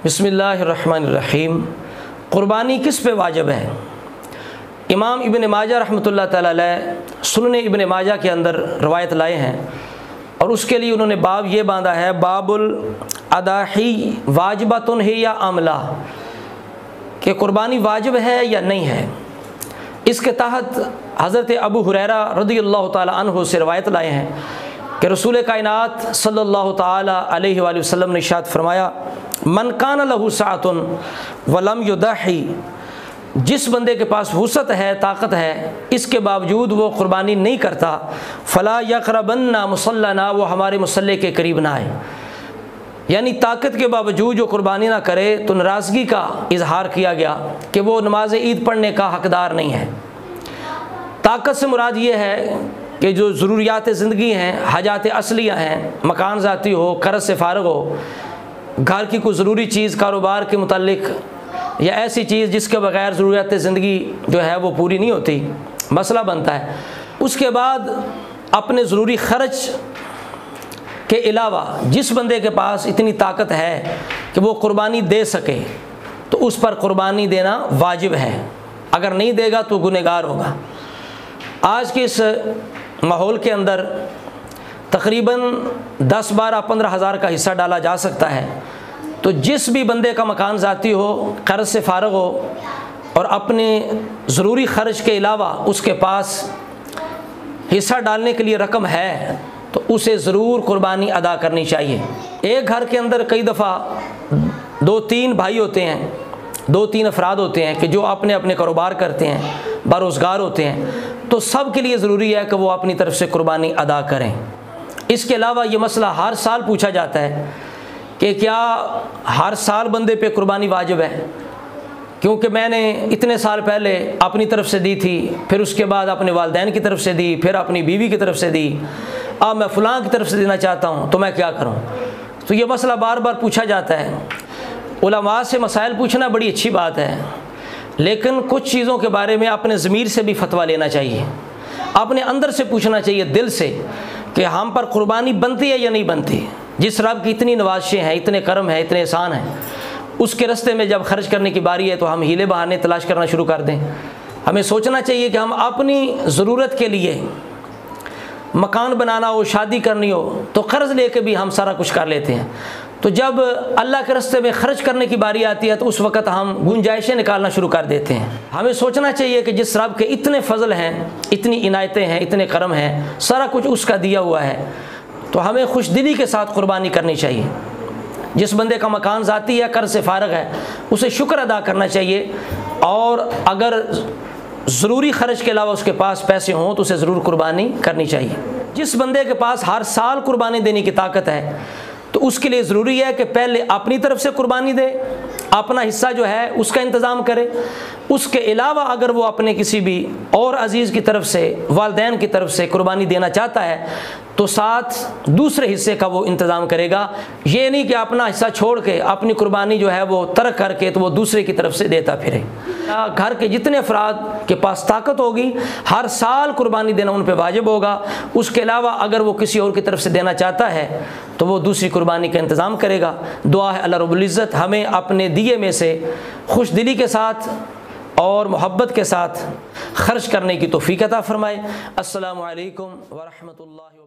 बिस्मिल्लाहिर्रहमानिर्रहीम। क़ुरबानी किस पे वाजिब है? इमाम इब्न माजा रहमतुल्लाह तआला अलैह सुनन इब्न माजा के अंदर रवायत लाए हैं और उसके लिए उन्होंने बाब ये बांधा है, बाबुल अदाही वाजिबतुन है या अमला, कि क़ुरबानी वाजिब है या नहीं है। इसके तहत हज़रत अबू हुरैरा रज़ियल्लाहु ताला अन्हु से रवायत लाए हैं कि रसूल कायनात सल्लल्लाहु ताला अलैहि वसल्लम ने इरशाद फरमाया, मन कान लहू साअतुन वलम युदही, जिस बंदे के पास वुसअत है, ताकत है, इसके बावजूद वो क़ुरबानी नहीं करता, फ़ला यक़रबन्ना मुसल्लना, वो हमारे मुसल्ले के करीब ना आए। यानी ताकत के बावजूद जो क़ुरबानी ना करे तो नाराज़गी का इजहार किया गया कि वो नमाज ईद पढ़ने का हकदार नहीं है। ताकत से मुराद ये है कि जो ज़रूरियात ज़िंदगी हैं, हाजात असलियाँ हैं, मकान ज़ाती हो, कर्ज़ से फ़ारिग़ हो, घर की कोई ज़रूरी चीज़, कारोबार के मुतालिक या ऐसी चीज़ जिसके बग़ैर ज़रूरियात ज़िंदगी जो है वो पूरी नहीं होती, मसला बनता है। उसके बाद अपने ज़रूरी ख़र्च के अलावा जिस बंदे के पास इतनी ताकत है कि वो क़ुरबानी दे सके तो उस पर क़ुरबानी देना वाजिब है। अगर नहीं देगा तो गुनहगार होगा। आज के इस माहौल के अंदर तकरीबन 10, 12, 15 हज़ार का हिस्सा डाला जा सकता है। तो जिस भी बंदे का मकान ज़ाती हो, कर्ज़ से फ़ारिग़ हो और अपने ज़रूरी ख़र्च के अलावा उसके पास हिस्सा डालने के लिए रकम है तो उसे ज़रूर क़ुरबानी अदा करनी चाहिए। एक घर के अंदर कई दफ़ा 2-3 भाई होते हैं, 2-3 अफराद होते हैं कि जो अपने अपने कारोबार करते हैं, बेरोज़गार होते हैं, तो सब के लिए ज़रूरी है कि वो अपनी तरफ से क़ुरबानी अदा करें। इसके अलावा ये मसला हर साल पूछा जाता है कि क्या हर साल बंदे पे क़ुरबानी वाजिब है? क्योंकि मैंने इतने साल पहले अपनी तरफ से दी थी, फिर उसके बाद अपने वालिदैन की तरफ से दी, फिर अपनी बीवी की तरफ से दी, अब मैं फ़लाँ की तरफ से देना चाहता हूँ, तो मैं क्या करूँ? तो ये मसला बार बार पूछा जाता है। उलमा से मसाइल पूछना बड़ी अच्छी बात है, लेकिन कुछ चीज़ों के बारे में अपने ज़मीर से भी फतवा लेना चाहिए, अपने अंदर से पूछना चाहिए, दिल से, कि हम पर क़ुरबानी बनती है या नहीं बनती। जिस रब की इतनी नवाज़ें हैं, इतने करम हैं, इतने एहसान हैं, उसके रास्ते में जब खर्च करने की बारी है तो हम हीले बहाने तलाश करना शुरू कर दें। हमें सोचना चाहिए कि हम अपनी ज़रूरत के लिए मकान बनाना हो, शादी करनी हो, तो कर्ज़ लेके भी हम सारा कुछ कर लेते हैं। तो जब अल्लाह के रास्ते में ख़र्च करने की बारी आती है तो उस वक़्त हम गुंजाइशें निकालना शुरू कर देते हैं। हमें सोचना चाहिए कि जिस रब के इतने फ़ज़ल हैं, इतनी इनायतें हैं, इतने करम हैं, सारा कुछ उसका दिया हुआ है, तो हमें खुशदिली के साथ क़ुरबानी करनी चाहिए। जिस बंदे का मकान ज़ाती है, कर्ज़ से फ़ारिग़ है, उसे शुक्र अदा करना चाहिए, और अगर ज़रूरी ख़र्च के अलावा उसके पास पैसे हों तो उसे ज़रूर क़ुरबानी करनी चाहिए। जिस बंदे के पास हर साल क़ुरबानी देने की ताकत है तो उसके लिए ज़रूरी है कि पहले अपनी तरफ से क़ुरबानी दे, अपना हिस्सा जो है उसका इंतज़ाम करे। उसके अलावा अगर वो अपने किसी भी और अज़ीज़ की तरफ से, वालिदैन की तरफ से क़ुरबानी देना चाहता है तो साथ दूसरे हिस्से का वो इंतज़ाम करेगा। ये नहीं कि अपना हिस्सा छोड़ के अपनी क़ुरबानी जो है वो तर्क करके तो वो दूसरे की तरफ से देता फिरे। घर के जितने अफराद के पास ताकत होगी, हर साल क़ुरबानी देना उन पर वाजिब होगा। उसके अलावा अगर वो किसी और की तरफ से देना चाहता है तो वो दूसरी क़ुरबानी का इंतज़ाम करेगा। दुआ है अल्लाह रब्बुल इज़्ज़त हमें अपने दिए में से खुशदिली के साथ और मोहब्बत के साथ खर्च करने की तौफ़ीक़ अता फ़रमाए। अस्सलामु अलैकुम व रहमतुल्लाहि।